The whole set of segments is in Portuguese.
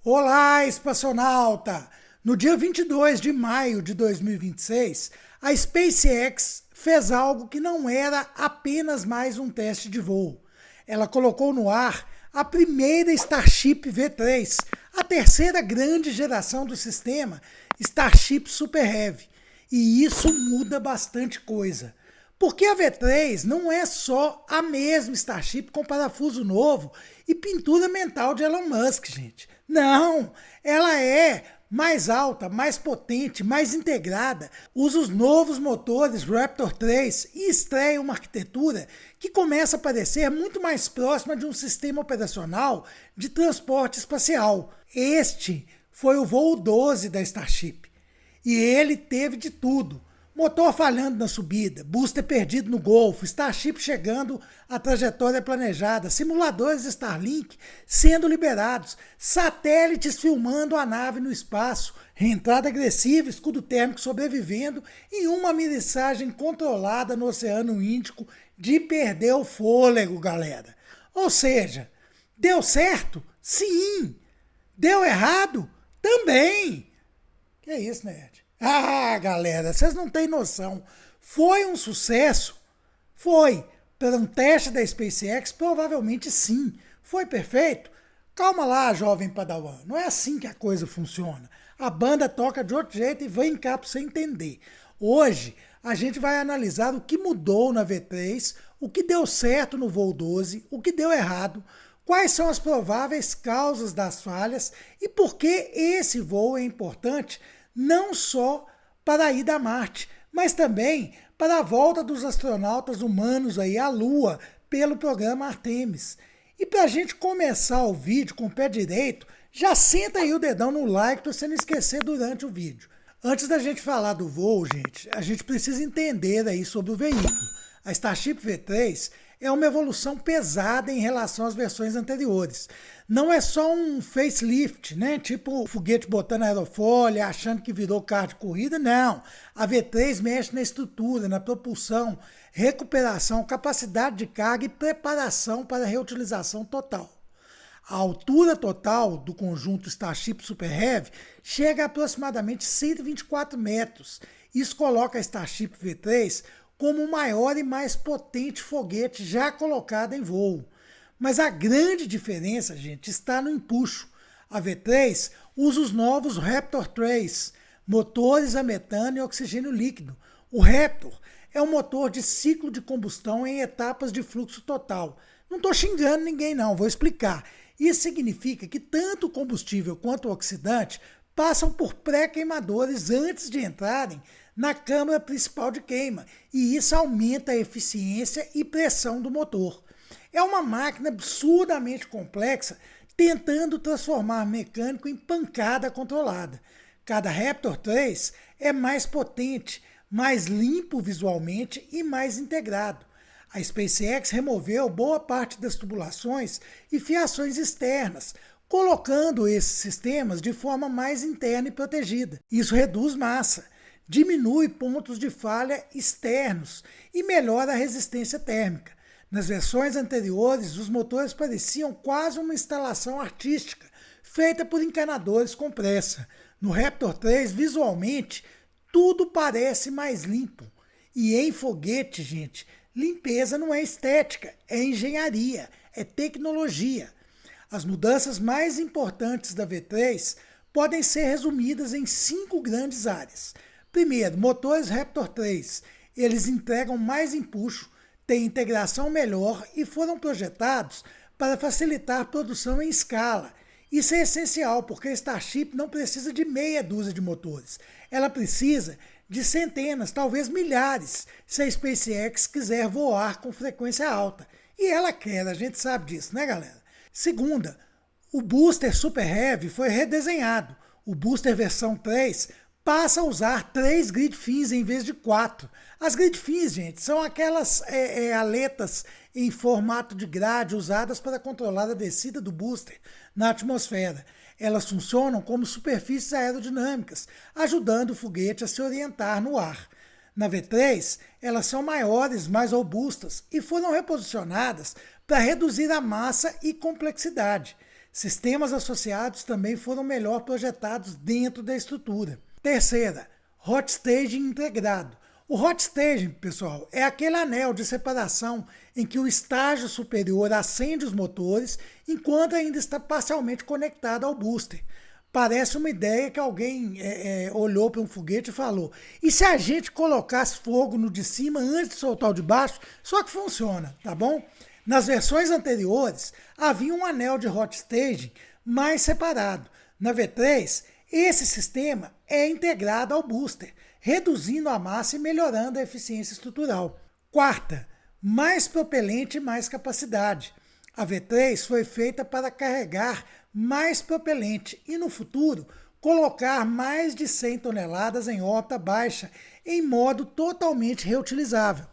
Olá, espaçonauta! No dia 22 de maio de 2026, a SpaceX fez algo que não era apenas mais um teste de voo. Ela colocou no ar a primeira Starship V3, a terceira grande geração do sistema Starship Super Heavy. E isso muda bastante coisa. Porque a V3 não é só a mesma Starship com parafuso novo e pintura mental de Elon Musk, gente. Não, ela é mais alta, mais potente, mais integrada, usa os novos motores Raptor 3 e estreia uma arquitetura que começa a parecer muito mais próxima de um sistema operacional de transporte espacial. Este foi o voo 12 da Starship e ele teve de tudo. Motor falhando na subida, booster perdido no Golfo, Starship chegando à trajetória planejada, simuladores Starlink sendo liberados, satélites filmando a nave no espaço, reentrada agressiva, escudo térmico sobrevivendo e uma missagem controlada no Oceano Índico de perder o fôlego, galera. Ou seja, deu certo? Sim. Deu errado? Também. Que é isso, nerd? Ah, galera, vocês não têm noção. Foi um sucesso? Foi. Para um teste da SpaceX, provavelmente sim. Foi perfeito? Calma lá, jovem padawan. Não é assim que a coisa funciona. A banda toca de outro jeito e vem cá para você entender. Hoje, a gente vai analisar o que mudou na V3, o que deu certo no voo 12, o que deu errado, quais são as prováveis causas das falhas e por que esse voo é importante não só para a ida a Marte, mas também para a volta dos astronautas humanos aí à Lua pelo programa Artemis. E para a gente começar o vídeo com o pé direito, já senta aí o dedão no like para você não esquecer durante o vídeo. Antes da gente falar do voo, gente, a gente precisa entender aí sobre o veículo. A Starship V3 é uma evolução pesada em relação às versões anteriores. Não é só um facelift, né? Tipo foguete botando aerofólio, achando que virou carro de corrida, não. A V3 mexe na estrutura, na propulsão, recuperação, capacidade de carga e preparação para a reutilização total. A altura total do conjunto Starship Super Heavy chega a aproximadamente 124 metros. Isso coloca a Starship V3 como o maior e mais potente foguete já colocado em voo. Mas a grande diferença, gente, está no empuxo. A V3 usa os novos Raptor 3, motores a metano e oxigênio líquido. O Raptor é um motor de ciclo de combustão em etapas de fluxo total. Não estou xingando ninguém não, vou explicar. Isso significa que tanto o combustível quanto o oxidante passam por pré-queimadores antes de entrarem na câmara principal de queima, e isso aumenta a eficiência e pressão do motor. É uma máquina absurdamente complexa, tentando transformar mecânico em pancada controlada. Cada Raptor 3 é mais potente, mais limpo visualmente e mais integrado. A SpaceX removeu boa parte das tubulações e fiações externas, colocando esses sistemas de forma mais interna e protegida. Isso reduz massa, diminui pontos de falha externos e melhora a resistência térmica. Nas versões anteriores, os motores pareciam quase uma instalação artística, feita por encanadores com pressa. No Raptor 3, visualmente, tudo parece mais limpo. E em foguete, gente, limpeza não é estética, é engenharia, é tecnologia. As mudanças mais importantes da V3 podem ser resumidas em 5 grandes áreas. Primeiro, motores Raptor 3. Eles entregam mais empuxo, têm integração melhor e foram projetados para facilitar a produção em escala. Isso é essencial porque a Starship não precisa de meia dúzia de motores. Ela precisa de centenas, talvez milhares, se a SpaceX quiser voar com frequência alta. E ela quer, a gente sabe disso, né, galera? Segunda, o booster Super Heavy foi redesenhado. O booster versão 3 passa a usar 3 grid fins em vez de 4. As grid fins, gente, são aquelas aletas em formato de grade usadas para controlar a descida do booster na atmosfera. Elas funcionam como superfícies aerodinâmicas, ajudando o foguete a se orientar no ar. Na V3, elas são maiores, mais robustas e foram reposicionadas para reduzir a massa e complexidade. Sistemas associados também foram melhor projetados dentro da estrutura. Terceira, hot staging integrado. O hot staging, pessoal, é aquele anel de separação em que o estágio superior acende os motores enquanto ainda está parcialmente conectado ao booster. Parece uma ideia que alguém olhou para um foguete e falou: e se a gente colocasse fogo no de cima antes de soltar o de baixo? Só que funciona, tá bom? Nas versões anteriores, havia um anel de hot staging mais separado. Na V3, esse sistema é integrado ao booster, reduzindo a massa e melhorando a eficiência estrutural. Quarta, mais propelente e mais capacidade. A V3 foi feita para carregar mais propelente e, no futuro, colocar mais de 100 toneladas em órbita baixa em modo totalmente reutilizável.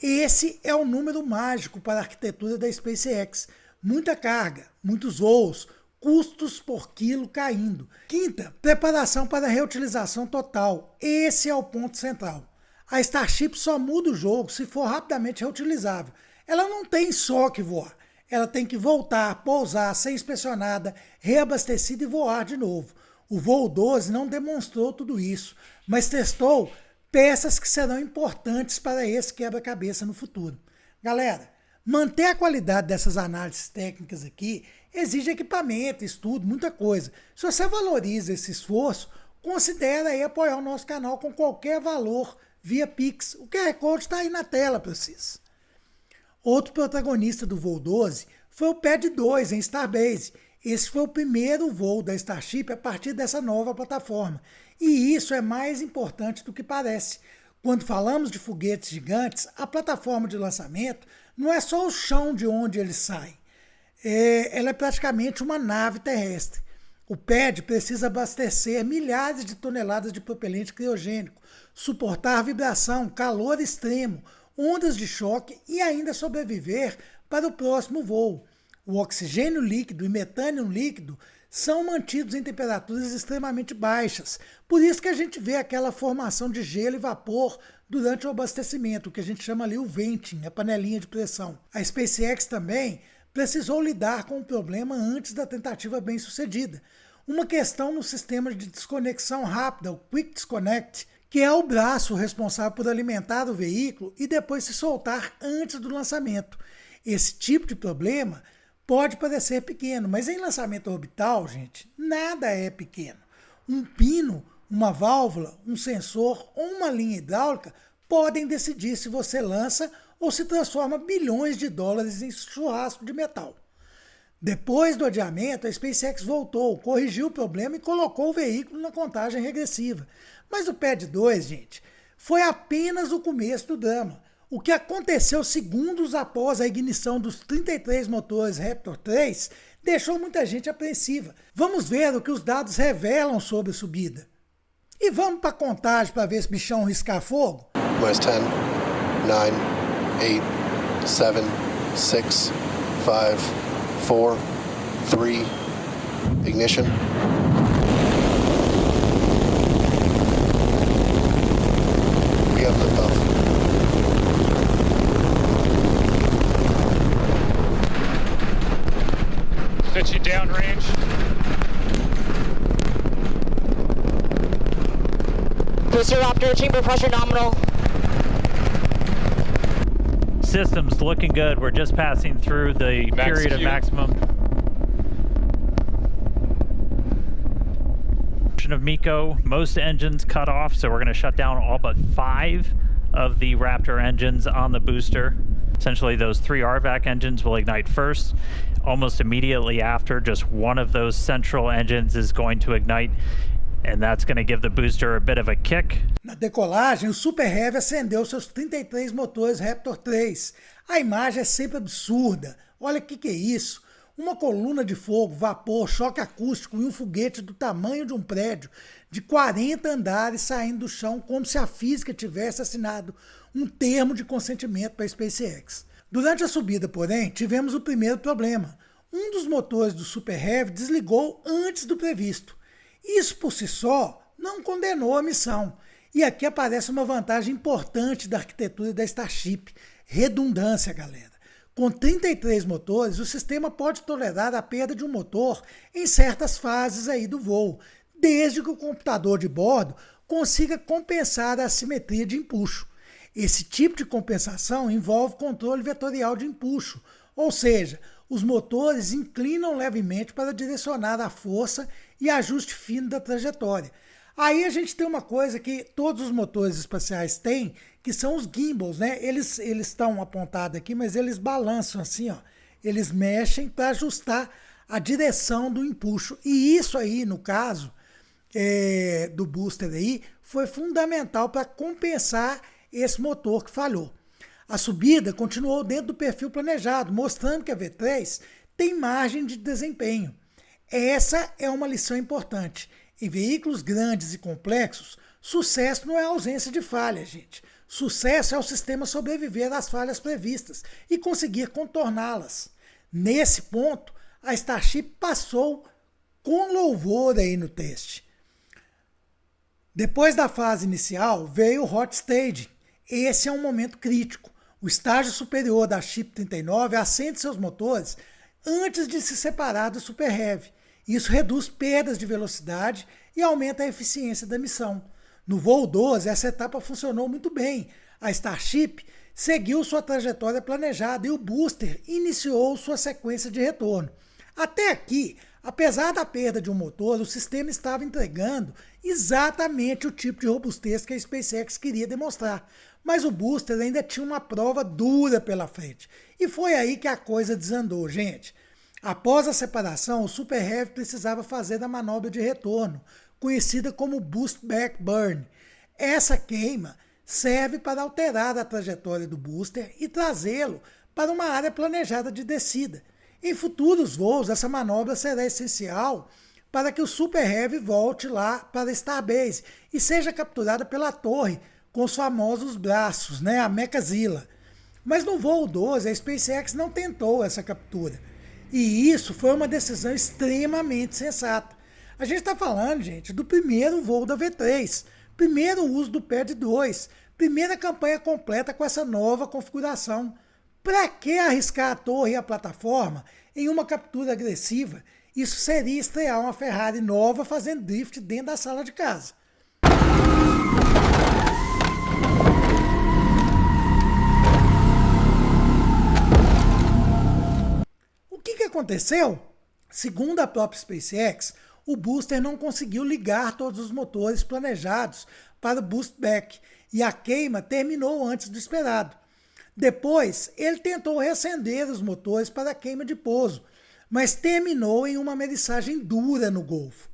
Esse é o número mágico para a arquitetura da SpaceX. Muita carga, muitos voos, custos por quilo caindo. Quinta, preparação para a reutilização total. Esse é o ponto central. A Starship só muda o jogo se for rapidamente reutilizável. Ela não tem só que voar. Ela tem que voltar, pousar, ser inspecionada, reabastecida e voar de novo. O voo 12 não demonstrou tudo isso, mas testou peças que serão importantes para esse quebra-cabeça no futuro. Galera, manter a qualidade dessas análises técnicas aqui exige equipamento, estudo, muita coisa. Se você valoriza esse esforço, considere aí apoiar o nosso canal com qualquer valor via Pix. O QR Code está aí na tela para vocês. Outro protagonista do voo 12 foi o Pad 2 em Starbase. Esse foi o primeiro voo da Starship a partir dessa nova plataforma. E isso é mais importante do que parece. Quando falamos de foguetes gigantes, a plataforma de lançamento não é só o chão de onde eles saem. Ela é praticamente uma nave terrestre. O pad precisa abastecer milhares de toneladas de propelente criogênico, suportar vibração, calor extremo, ondas de choque e ainda sobreviver para o próximo voo. O oxigênio líquido e metânio líquido são mantidos em temperaturas extremamente baixas. Por isso que a gente vê aquela formação de gelo e vapor durante o abastecimento, o que a gente chama ali o venting, a panelinha de pressão. A SpaceX também precisou lidar com o problema antes da tentativa bem-sucedida. Uma questão no sistema de desconexão rápida, o Quick Disconnect, que é o braço responsável por alimentar o veículo e depois se soltar antes do lançamento. Esse tipo de problema pode parecer pequeno, mas em lançamento orbital, gente, nada é pequeno. Um pino, uma válvula, um sensor ou uma linha hidráulica podem decidir se você lança ou se transforma bilhões de dólares em churrasco de metal. Depois do adiamento, a SpaceX voltou, corrigiu o problema e colocou o veículo na contagem regressiva. Mas o Pad 2, gente, foi apenas o começo do drama. O que aconteceu segundos após a ignição dos 33 motores Raptor 3 deixou muita gente apreensiva. Vamos ver o que os dados revelam sobre a subida. E vamos para a contagem para ver esse bichão riscar fogo? Mais 10, 9, 8, 7, 6, 5, 4, 3, ignition. We have liftoff. Pitching downrange. Booster Raptor, chamber pressure nominal. Systems looking good. We're just passing through the period of maximum of MECO. Most engines cut off, so we're going to shut down all but 5 of the Raptor engines on the booster. Essentially, those 3 RVAC engines will ignite first. Almost immediately after, just one of those central engines is going to ignite, and that's going to give the booster a bit of a kick. Na decolagem, o Super Heavy acendeu seus 33 motores Raptor 3. A imagem é sempre absurda. Olha o que é isso. Uma coluna de fogo, vapor, choque acústico e um foguete do tamanho de um prédio de 40 andares saindo do chão como se a física tivesse assinado um termo de consentimento para a SpaceX. Durante a subida, porém, tivemos o primeiro problema. Um dos motores do Super Heavy desligou antes do previsto. Isso por si só não condenou a missão. E aqui aparece uma vantagem importante da arquitetura da Starship: redundância, galera. Com 33 motores, o sistema pode tolerar a perda de um motor em certas fases aí do voo, desde que o computador de bordo consiga compensar a assimetria de empuxo. Esse tipo de compensação envolve controle vetorial de empuxo, ou seja, os motores inclinam levemente para direcionar a força e ajuste fino da trajetória. Aí a gente tem uma coisa que todos os motores espaciais têm, que são os gimbals, né? Eles estão apontados aqui, mas eles balançam assim, ó. Eles mexem para ajustar a direção do empuxo. E isso aí, no caso do booster aí, foi fundamental para compensar esse motor que falhou. A subida continuou dentro do perfil planejado, mostrando que a V3 tem margem de desempenho. Essa é uma lição importante. Em veículos grandes e complexos, sucesso não é ausência de falha, gente. Sucesso é o sistema sobreviver às falhas previstas e conseguir contorná-las. Nesse ponto, a Starship passou com louvor aí no teste. Depois da fase inicial, veio o Hot Stage. Esse é um momento crítico. O estágio superior da Ship 39 acende seus motores antes de se separar do Super Heavy. Isso reduz perdas de velocidade e aumenta a eficiência da missão. No voo 12, essa etapa funcionou muito bem. A Starship seguiu sua trajetória planejada e o booster iniciou sua sequência de retorno. Até aqui, apesar da perda de um motor, o sistema estava entregando exatamente o tipo de robustez que a SpaceX queria demonstrar. Mas o booster ainda tinha uma prova dura pela frente. E foi aí que a coisa desandou, gente. Após a separação, o Super Heavy precisava fazer a manobra de retorno, conhecida como Boost Back Burn. Essa queima serve para alterar a trajetória do booster e trazê-lo para uma área planejada de descida. Em futuros voos, essa manobra será essencial para que o Super Heavy volte lá para a Starbase e seja capturada pela torre com os famosos braços, né, a Mechazilla. Mas no voo 12, a SpaceX não tentou essa captura. E isso foi uma decisão extremamente sensata. A gente está falando, gente, do primeiro voo da V3, primeiro uso do Pad 2, primeira campanha completa com essa nova configuração. Para que arriscar a torre e a plataforma em uma captura agressiva? Isso seria estrear uma Ferrari nova fazendo drift dentro da sala de casa. O que aconteceu? Segundo a própria SpaceX, o booster não conseguiu ligar todos os motores planejados para o boost back e a queima terminou antes do esperado. Depois, ele tentou reacender os motores para a queima de pouso, mas terminou em uma meriçagem dura no Golfo.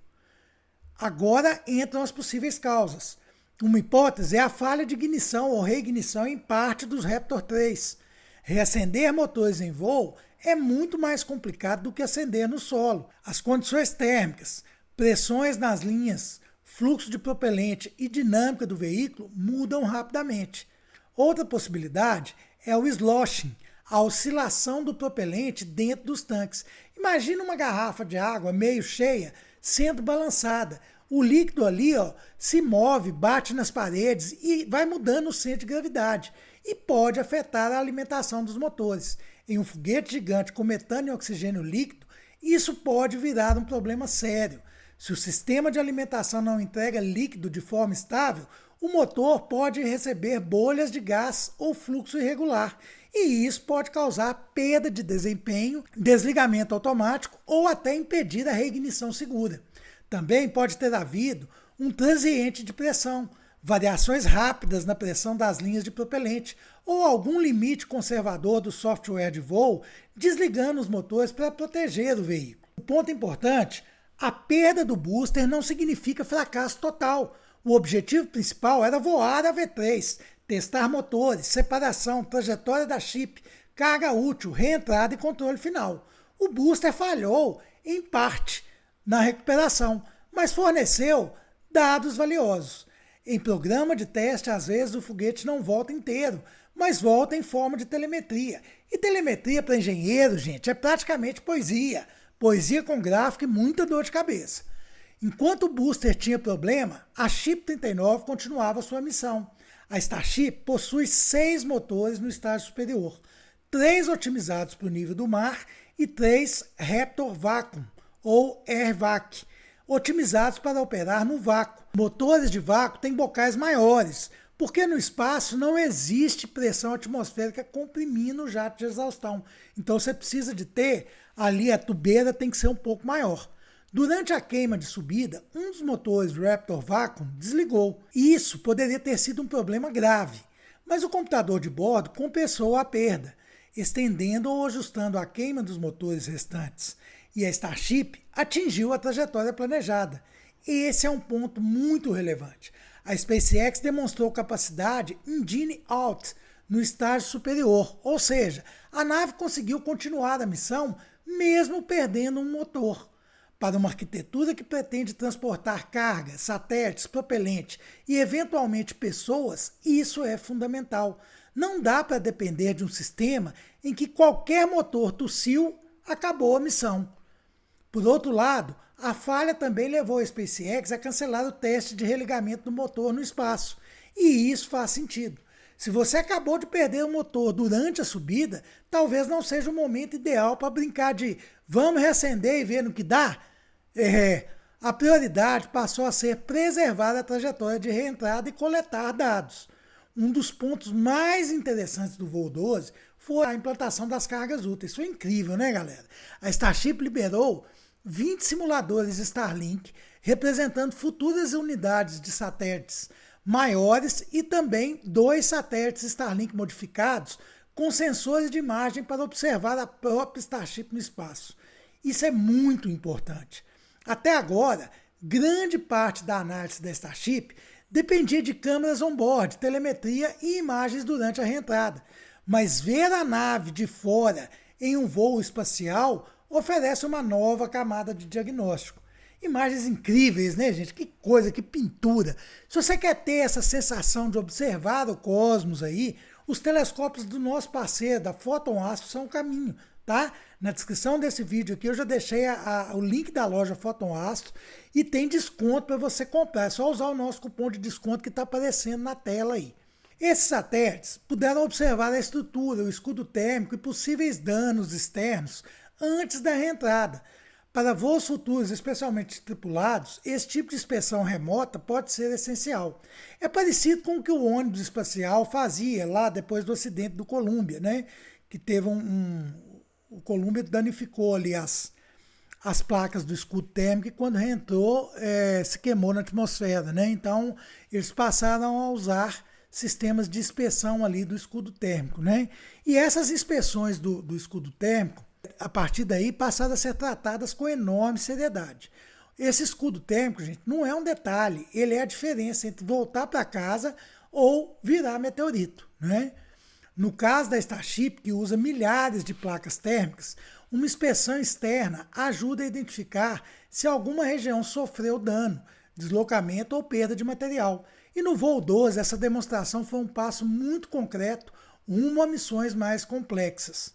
Agora entram as possíveis causas. Uma hipótese é a falha de ignição ou reignição em parte dos Raptor 3. Reacender motores em voo é muito mais complicado do que acender no solo. As condições térmicas, pressões nas linhas, fluxo de propelente e dinâmica do veículo mudam rapidamente. Outra possibilidade é o sloshing, a oscilação do propelente dentro dos tanques. Imagina uma garrafa de água meio cheia sendo balançada. O líquido ali se move, bate nas paredes e vai mudando o centro de gravidade e pode afetar a alimentação dos motores. Em um foguete gigante com metano e oxigênio líquido, isso pode virar um problema sério. Se o sistema de alimentação não entrega líquido de forma estável, o motor pode receber bolhas de gás ou fluxo irregular, e isso pode causar perda de desempenho, desligamento automático ou até impedir a reignição segura. Também pode ter havido um transiente de pressão, variações rápidas na pressão das linhas de propelente ou algum limite conservador do software de voo, desligando os motores para proteger o veículo. O ponto importante: a perda do booster não significa fracasso total. O objetivo principal era voar a V3, testar motores, separação, trajetória da chip, carga útil, reentrada e controle final. O booster falhou, em parte, na recuperação, mas forneceu dados valiosos. Em programa de teste, às vezes o foguete não volta inteiro, mas volta em forma de telemetria. E telemetria para engenheiro, gente, é praticamente poesia. Poesia com gráfico e muita dor de cabeça. Enquanto o booster tinha problema, a Ship 39 continuava sua missão. A Starship possui 6 motores no estágio superior, 3 otimizados para o nível do mar e 3 Raptor Vacuum, ou AirVac, otimizados para operar no vácuo. Motores de vácuo têm bocais maiores, porque no espaço não existe pressão atmosférica comprimindo o jato de exaustão. Então você precisa de ter ali, a tubeira tem que ser um pouco maior. Durante a queima de subida, um dos motores do Raptor Vacuum desligou. Isso poderia ter sido um problema grave, mas o computador de bordo compensou a perda, estendendo ou ajustando a queima dos motores restantes. E a Starship atingiu a trajetória planejada. Esse é um ponto muito relevante. A SpaceX demonstrou capacidade Engine-Out no estágio superior, ou seja, a nave conseguiu continuar a missão mesmo perdendo um motor. Para uma arquitetura que pretende transportar carga, satélites, propelente e eventualmente pessoas, isso é fundamental. Não dá para depender de um sistema em que qualquer motor tossiu, acabou a missão. Por outro lado, a falha também levou a SpaceX a cancelar o teste de religamento do motor no espaço. E isso faz sentido. Se você acabou de perder o motor durante a subida, talvez não seja o momento ideal para brincar de vamos reacender e ver no que dá? A prioridade passou a ser preservar a trajetória de reentrada e coletar dados. Um dos pontos mais interessantes do voo 12 foi a implantação das cargas úteis. Foi incrível, né, galera? A Starship liberou 20 simuladores Starlink, representando futuras unidades de satélites maiores e também 2 satélites Starlink modificados com sensores de imagem para observar a própria Starship no espaço. Isso é muito importante. Até agora, grande parte da análise da Starship dependia de câmeras on-board, telemetria e imagens durante a reentrada. Mas ver a nave de fora em um voo espacial oferece uma nova camada de diagnóstico. Imagens incríveis, né, gente? Que coisa, que pintura. Se você quer ter essa sensação de observar o cosmos aí, os telescópios do nosso parceiro, da Photon Astro, são o caminho, tá? Na descrição desse vídeo aqui eu já deixei o link da loja Photon Astro e tem desconto para você comprar. É só usar o nosso cupom de desconto que está aparecendo na tela aí. Esses satélites puderam observar a estrutura, o escudo térmico e possíveis danos externos antes da reentrada. Para voos futuros, especialmente tripulados, esse tipo de inspeção remota pode ser essencial. É parecido com o que o ônibus espacial fazia lá depois do acidente do Columbia, né? Que teve o Columbia danificou ali as placas do escudo térmico e quando reentrou se queimou na atmosfera, né? Então eles passaram a usar sistemas de inspeção ali do escudo térmico, né? E essas inspeções do escudo térmico, a partir daí, passaram a ser tratadas com enorme seriedade. Esse escudo térmico, gente, não é um detalhe, ele é a diferença entre voltar para casa ou virar meteorito, né? No caso da Starship, que usa milhares de placas térmicas, uma inspeção externa ajuda a identificar se alguma região sofreu dano, deslocamento ou perda de material. E no voo 12, essa demonstração foi um passo muito concreto rumo a missões mais complexas.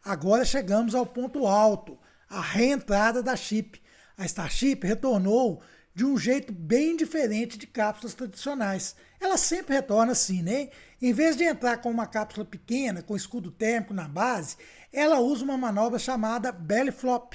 Agora chegamos ao ponto alto, a reentrada da Ship. A Starship retornou de um jeito bem diferente de cápsulas tradicionais. Ela sempre retorna assim, né? Em vez de entrar com uma cápsula pequena, com escudo térmico na base, ela usa uma manobra chamada belly flop,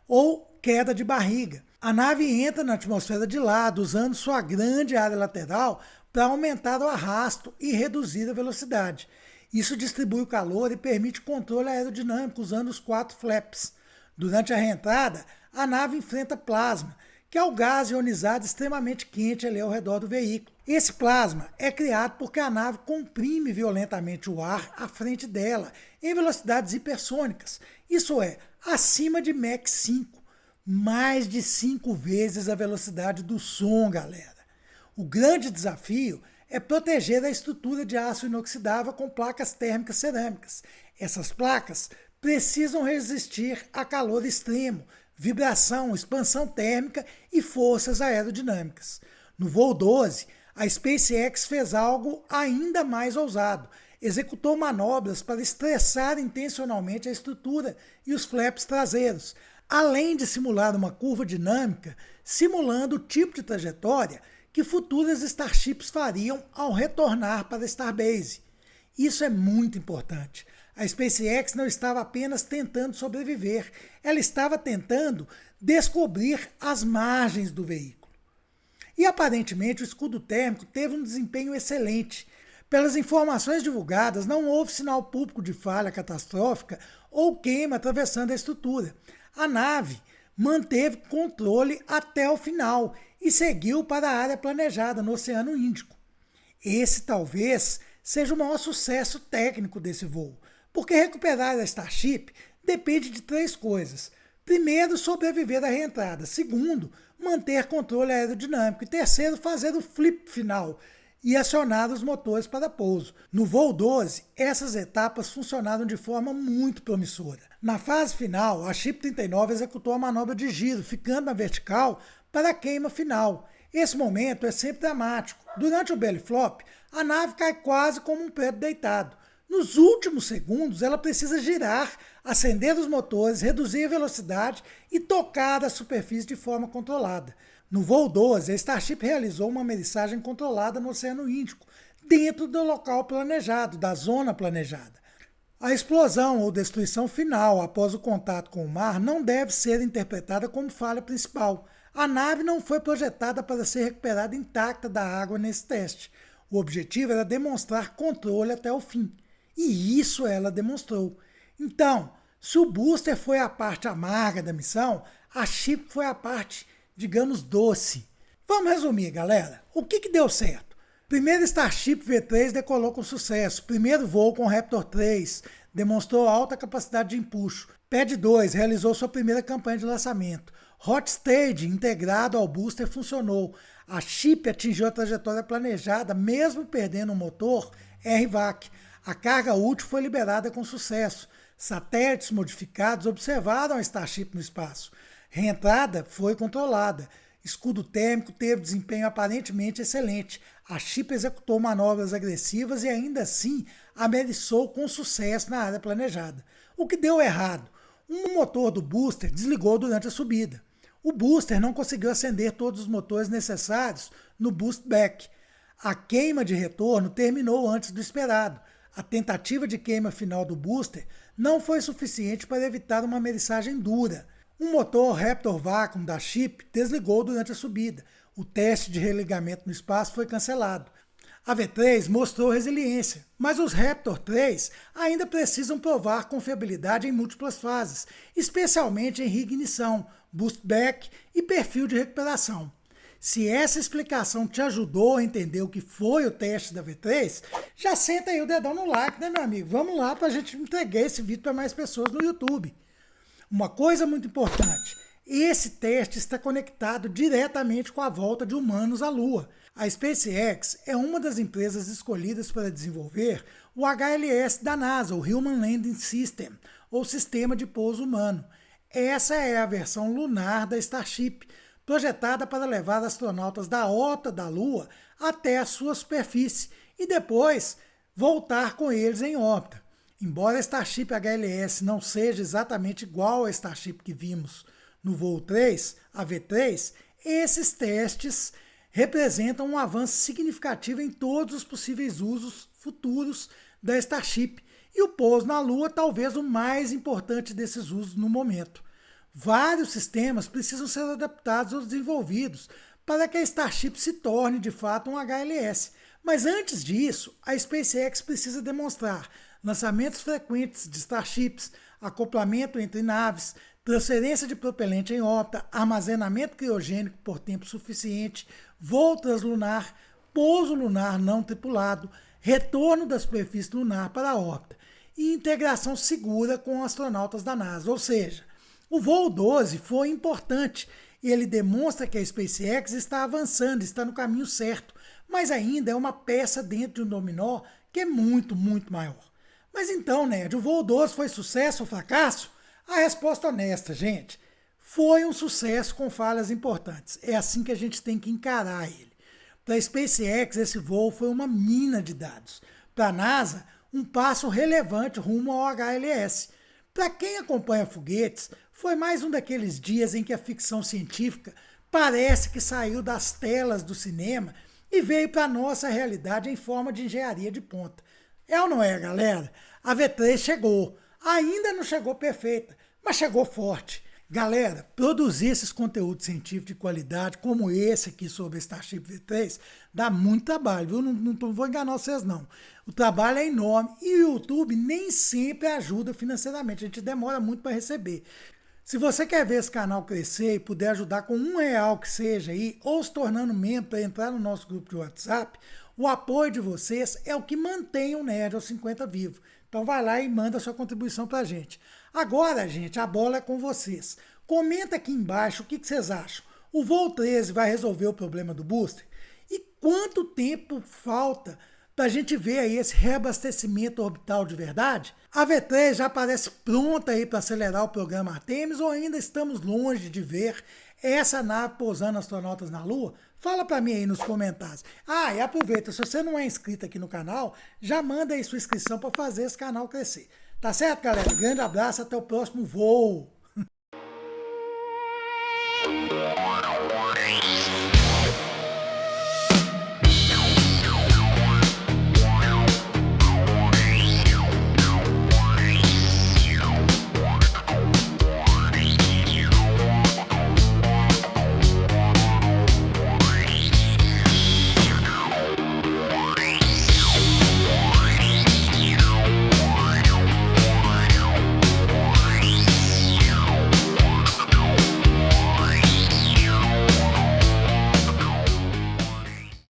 ou queda de barriga. A nave entra na atmosfera de lado, usando sua grande área lateral para aumentar o arrasto e reduzir a velocidade. Isso distribui o calor e permite controle aerodinâmico usando os 4 flaps. Durante a reentrada, a nave enfrenta plasma, que é o gás ionizado extremamente quente ali ao redor do veículo. Esse plasma é criado porque a nave comprime violentamente o ar à frente dela, em velocidades hipersônicas. Isso é, acima de Mach 5, mais de 5 vezes a velocidade do som, galera. O grande desafio é proteger a estrutura de aço inoxidável com placas térmicas cerâmicas. Essas placas precisam resistir a calor extremo, vibração, expansão térmica e forças aerodinâmicas. No voo 12, a SpaceX fez algo ainda mais ousado. Executou manobras para estressar intencionalmente a estrutura e os flaps traseiros. além de simular uma curva dinâmica, simulando o tipo de trajetória que futuras Starships fariam ao retornar para a Starbase. Isso é muito importante. A SpaceX não estava apenas tentando sobreviver, ela estava tentando descobrir as margens do veículo. E aparentemente o escudo térmico teve um desempenho excelente. Pelas informações divulgadas, não houve sinal público de falha catastrófica ou queima atravessando a estrutura. A nave manteve controle até o final e seguiu para a área planejada no Oceano Índico. Esse talvez seja o maior sucesso técnico desse voo, porque recuperar a Starship depende de 3 coisas. Primeiro, sobreviver à reentrada. Segundo, manter controle aerodinâmico. E terceiro, fazer o flip final e acionar os motores para pouso. No voo 12, essas etapas funcionaram de forma muito promissora. Na fase final, a Ship 39 executou a manobra de giro, ficando na vertical para a queima final. Esse momento é sempre dramático. Durante o belly flop, a nave cai quase como um prédio deitado. Nos últimos segundos, ela precisa girar, acender os motores, reduzir a velocidade e tocar a superfície de forma controlada. No voo 12, a Starship realizou uma aterrissagem controlada no Oceano Índico, dentro do local planejado, da zona planejada. A explosão ou destruição final após o contato com o mar não deve ser interpretada como falha principal. A nave não foi projetada para ser recuperada intacta da água nesse teste. O objetivo era demonstrar controle até o fim. E isso ela demonstrou. Então, se o booster foi a parte amarga da missão, a Ship foi a parte, digamos, doce. Vamos resumir, galera. O que deu certo? Primeiro Starship V3 decolou com sucesso. Primeiro voo com Raptor 3, demonstrou alta capacidade de empuxo. Pad 2 realizou sua primeira campanha de lançamento. Hot Stage integrado ao booster funcionou. A Ship atingiu a trajetória planejada, mesmo perdendo o motor RVAC. A carga útil foi liberada com sucesso. Satélites modificados observaram a Starship no espaço. Reentrada foi controlada. Escudo térmico teve desempenho aparentemente excelente. A Ship executou manobras agressivas e ainda assim ameriçou com sucesso na área planejada. O que deu errado? Um motor do booster desligou durante a subida. O booster não conseguiu acender todos os motores necessários no boost back. A queima de retorno terminou antes do esperado. A tentativa de queima final do booster não foi suficiente para evitar uma ameriçagem dura. Um motor Raptor Vacuum da Ship desligou durante a subida. O teste de religamento no espaço foi cancelado. A V3 mostrou resiliência, mas os Raptor 3 ainda precisam provar confiabilidade em múltiplas fases, especialmente em reignição, boost back e perfil de recuperação. Se essa explicação te ajudou a entender o que foi o teste da V3, já senta aí o dedão no like, né, meu amigo? Vamos lá para a gente entregar esse vídeo para mais pessoas no YouTube. Uma coisa muito importante, esse teste está conectado diretamente com a volta de humanos à Lua. A SpaceX é uma das empresas escolhidas para desenvolver o HLS da NASA, o Human Landing System, ou Sistema de Pouso Humano. Essa é a versão lunar da Starship, projetada para levar astronautas da órbita da Lua até a sua superfície e depois voltar com eles em órbita. Embora a Starship HLS não seja exatamente igual à Starship que vimos no voo 3, a V3, esses testes representam um avanço significativo em todos os possíveis usos futuros da Starship e o pouso na Lua talvez o mais importante desses usos no momento. Vários sistemas precisam ser adaptados ou desenvolvidos para que a Starship se torne de fato um HLS. Mas antes disso, a SpaceX precisa demonstrar lançamentos frequentes de Starships, acoplamento entre naves, transferência de propelente em órbita, armazenamento criogênico por tempo suficiente, voo translunar, pouso lunar não tripulado, retorno da superfície lunar para a órbita e integração segura com astronautas da NASA. Ou seja, o voo 12 foi importante e ele demonstra que a SpaceX está avançando, está no caminho certo, mas ainda é uma peça dentro de um dominó que é muito, muito maior. Mas então, Nerd, o voo 12 foi sucesso ou fracasso? A resposta honesta, gente, foi um sucesso com falhas importantes. É assim que a gente tem que encarar ele. Para a SpaceX, esse voo foi uma mina de dados. Para a NASA, um passo relevante rumo ao HLS. Para quem acompanha foguetes, foi mais um daqueles dias em que a ficção científica parece que saiu das telas do cinema e veio para a nossa realidade em forma de engenharia de ponta. É ou não é, galera? A V3 chegou. Ainda não chegou perfeita, mas chegou forte. Galera, produzir esses conteúdos científicos de qualidade, como esse aqui sobre a Starship V3, dá muito trabalho, viu? Não vou enganar vocês, não. O trabalho é enorme e o YouTube nem sempre ajuda financeiramente, a gente demora muito para receber. Se você quer ver esse canal crescer e puder ajudar com R$1 que seja aí, ou se tornando membro para entrar no nosso grupo de WhatsApp, o apoio de vocês é o que mantém o Nerd aos 50 vivo. Então vai lá e manda a sua contribuição pra gente. Agora, gente, a bola é com vocês. Comenta aqui embaixo o que vocês acham. O voo 13 vai resolver o problema do booster? E quanto tempo falta para a gente ver aí esse reabastecimento orbital de verdade? A V3 já parece pronta aí para acelerar o programa Artemis ou ainda estamos longe de ver essa nave pousando astronautas na Lua? Fala para mim aí nos comentários. Ah, e aproveita, se você não é inscrito aqui no canal, já manda aí sua inscrição para fazer esse canal crescer. Tá certo, galera? Grande abraço, até o próximo voo!